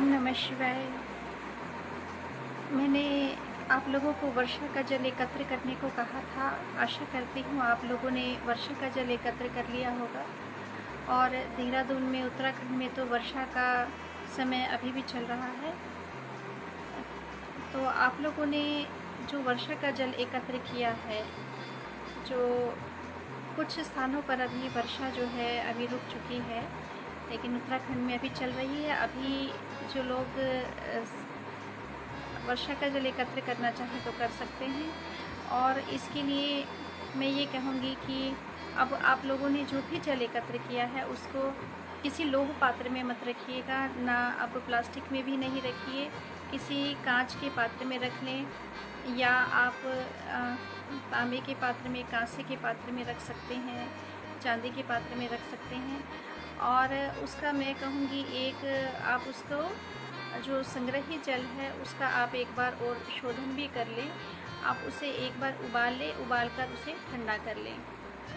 ओम नमः शिवाय। मैंने आप लोगों को वर्षा का जल एकत्र करने को कहा था। आशा करती हूँ आप लोगों ने वर्षा का जल एकत्र कर लिया होगा। और देहरादून में, उत्तराखंड में तो वर्षा का समय अभी भी चल रहा है। तो आप लोगों ने जो वर्षा का जल एकत्र किया है, जो कुछ स्थानों पर अभी वर्षा जो है अभी रुक चुकी है, लेकिन उत्तराखंड में अभी चल रही है। अभी जो लोग वर्षा का जल एकत्र करना चाहें तो कर सकते हैं। और इसके लिए मैं ये कहूँगी कि अब आप लोगों ने जो भी जल एकत्र किया है उसको किसी लोह पात्र में मत रखिएगा, ना अब प्लास्टिक में भी नहीं रखिए, किसी कांच के पात्र में रख लें, या आप तांबे के पात्र में, कांसे के पात्र में रख सकते हैं, चांदी के पात्र में रख सकते हैं। और उसका मैं कहूँगी एक आप उसको जो संग्रहित जल है उसका आप एक बार और शोधन भी कर लें। आप उसे एक बार उबाल लें, उबाल कर उसे ठंडा कर लें।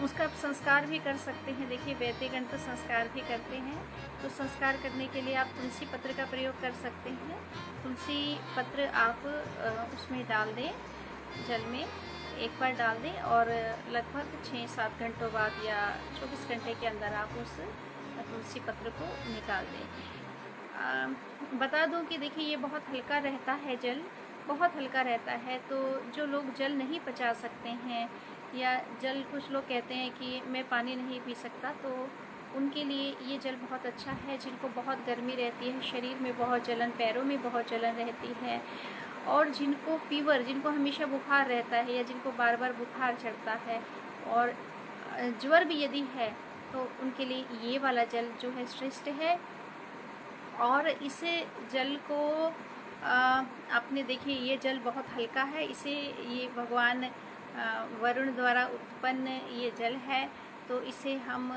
उसका आप संस्कार भी कर सकते हैं। देखिए, वैद्यगण तो संस्कार भी करते हैं, तो संस्कार करने के लिए आप तुलसी पत्र का प्रयोग कर सकते हैं। तुलसी पत्र आप उसमें डाल दें, जल में एक बार डाल दें, और लगभग 6-7 घंटों बाद या 24 घंटे के अंदर आप उस तुलसी पत्र को निकाल दें। बता दूं कि देखिए, ये बहुत हल्का रहता है, जल बहुत हल्का रहता है। तो जो लोग जल नहीं पचा सकते हैं, या जल, कुछ लोग कहते हैं कि मैं पानी नहीं पी सकता, तो उनके लिए ये जल बहुत अच्छा है। जिनको बहुत गर्मी रहती है, शरीर में बहुत जलन, पैरों में बहुत जलन रहती है, और जिनको फीवर, जिनको हमेशा बुखार रहता है, या जिनको बार बार बुखार चढ़ता है, और ज्वर भी यदि है, तो उनके लिए ये वाला जल जो है श्रेष्ठ है। और इस जल को आपने देखिए, ये जल बहुत हल्का है, इसे ये भगवान वरुण द्वारा उत्पन्न ये जल है। तो इसे हम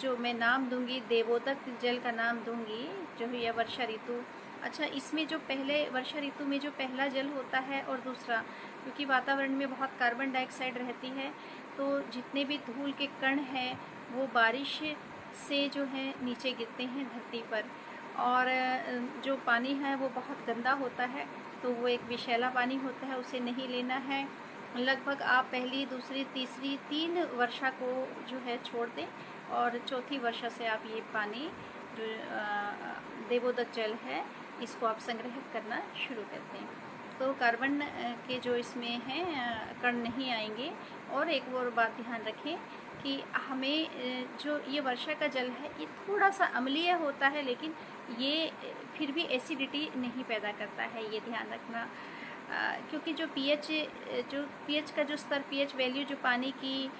जो मैं नाम दूंगी, देवोदक जल का नाम दूंगी, जो है यह वर्षा ऋतु। अच्छा, इसमें जो पहले वर्षा ऋतु में जो पहला जल होता है, और दूसरा, क्योंकि वातावरण में बहुत कार्बन डाइऑक्साइड रहती है, तो जितने भी धूल के कण हैं वो बारिश से जो है नीचे गिरते हैं धरती पर। और जो पानी है वो बहुत गंदा होता है, तो वो एक विषैला पानी होता है, उसे नहीं लेना है। लगभग आप पहली, दूसरी, तीसरी, 3 वर्षा को जो है छोड़ दें, और चौथी वर्षा से आप ये पानी जो देवोदक जल है, इसको आप संग्रहित करना शुरू करते हैं। तो कार्बन के जो इसमें हैं कण नहीं आएंगे। और एक और बात ध्यान रखें कि हमें जो ये वर्षा का जल है, ये थोड़ा सा अम्लीय होता है, लेकिन ये फिर भी एसिडिटी नहीं पैदा करता है, ये ध्यान रखना। क्योंकि जो पीएच का जो स्तर, पीएच वैल्यू जो पानी की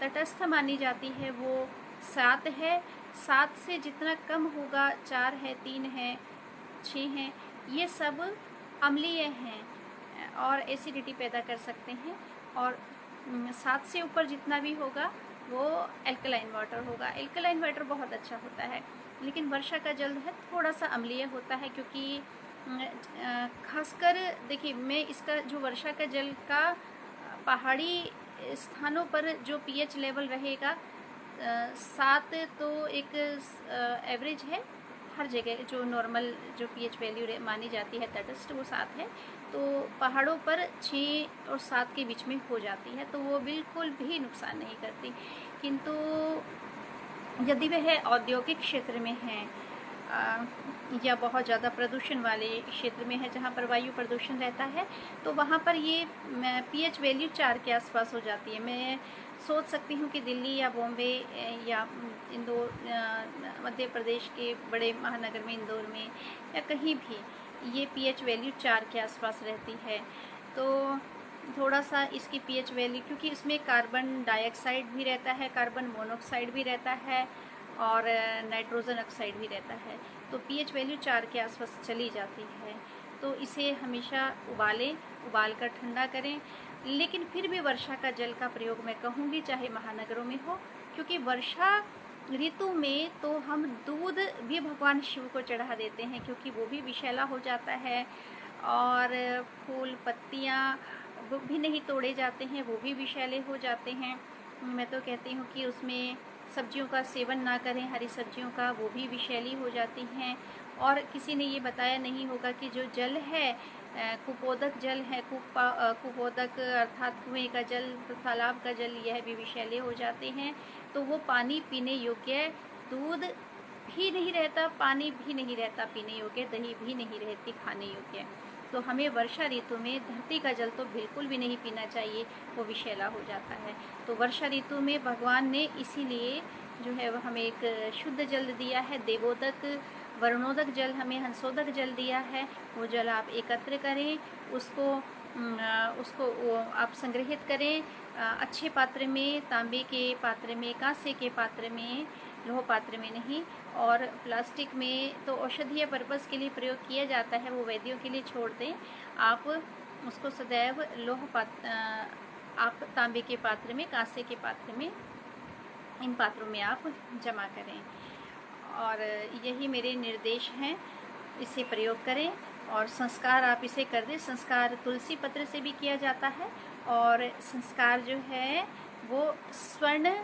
तटस्थ मानी जाती है, वो 7 है। 7 से जितना कम होगा, 4 है, 3 है, 6 हैं, ये सब अम्लीय हैं और एसिडिटी पैदा कर सकते हैं। और 7 से ऊपर जितना भी होगा वो एल्कलाइन वाटर होगा। एल्कलाइन वाटर बहुत अच्छा होता है, लेकिन वर्षा का जल है थोड़ा सा अम्लीय होता है, क्योंकि खासकर देखिए, मैं इसका जो वर्षा का जल का पहाड़ी स्थानों पर जो पीएच लेवल रहेगा, 7 तो एक एवरेज है हर जगह। जो नॉर्मल जो पीएच वैल्यू मानी जाती है तटस्थ, वो 7 है। तो पहाड़ों पर 6 और 7 के बीच में हो जाती है, तो वो बिल्कुल भी नुकसान नहीं करती। किंतु यदि वह औद्योगिक क्षेत्र में है, या बहुत ज़्यादा प्रदूषण वाले क्षेत्र में है, जहाँ पर वायु प्रदूषण रहता है, तो वहाँ पर ये पीएच वैल्यू 4 के आसपास हो जाती है। मैं सोच सकती हूँ कि दिल्ली या बॉम्बे या इंदौर, मध्य प्रदेश के बड़े महानगर में, इंदौर में या कहीं भी ये पीएच वैल्यू 4 के आसपास रहती है। तो थोड़ा सा इसकी पीएच वैल्यू, क्योंकि इसमें कार्बन डाइऑक्साइड भी रहता है, कार्बन मोनोऑक्साइड भी रहता है, और नाइट्रोजन ऑक्साइड भी रहता है, तो पीएच वैल्यू 4 के आसपास चली जाती है। तो इसे हमेशा उबालें, उबाल कर ठंडा करें। लेकिन फिर भी वर्षा का जल का प्रयोग मैं कहूँगी, चाहे महानगरों में हो, क्योंकि वर्षा ऋतु में तो हम दूध भी भगवान शिव को चढ़ा देते हैं, क्योंकि वो भी विषैला हो जाता है, और फूल पत्तियाँ भी नहीं तोड़े जाते हैं, वो भी विषैले हो जाते हैं। मैं तो कहती हूँ कि उसमें सब्जियों का सेवन ना करें, हरी सब्जियों का, वो भी विषैली हो जाती हैं। और किसी ने ये बताया नहीं होगा कि जो जल है, कुपोदक जल है, कुपोदक अर्थात कुएं का जल, तालाब का जल, यह भी विषैले हो जाते हैं। तो वो पानी पीने योग्य दूध भी नहीं रहता, पानी भी नहीं रहता पीने योग्य, दही भी नहीं रहती खाने योग्य। तो हमें वर्षा ऋतु में धरती का जल तो बिल्कुल भी नहीं पीना चाहिए, वो विषैला हो जाता है। तो वर्षा ऋतु में भगवान ने इसीलिए जो है वह हमें एक शुद्ध जल दिया है, देवोदक, वरुणोदक जल, हमें हंसोदक जल दिया है। वो जल आप एकत्र करें, उसको आप संग्रहित करें अच्छे पात्र में, तांबे के पात्र में, कांसे के पात्र में, लोह पात्र में नहीं। और प्लास्टिक में तो औषधीय पर्पज़ के लिए प्रयोग किया जाता है, वो वैद्यों के लिए छोड़ दें। आप उसको सदैव आप तांबे के पात्र में, कांसे के पात्र में, इन पात्रों में आप जमा करें। और यही मेरे निर्देश हैं, इसे प्रयोग करें। और संस्कार आप इसे कर दें। संस्कार तुलसी पत्र से भी किया जाता है, और संस्कार जो है वो स्वर्ण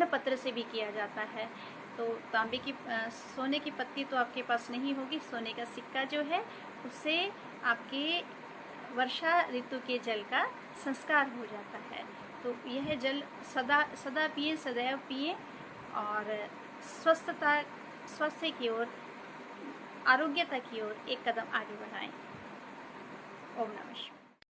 पत्र से भी किया जाता है। तो तांबे की सोने की पत्ती तो आपके पास नहीं होगी, सोने का सिक्का जो है उससे आपके वर्षा ऋतु के जल का संस्कार हो जाता है। तो यह जल सदा पिए, सदैव पिए, और स्वास्थ्य की ओर, आरोग्यता की ओर एक कदम आगे बढ़ाएं। ओम नमः शिवाय।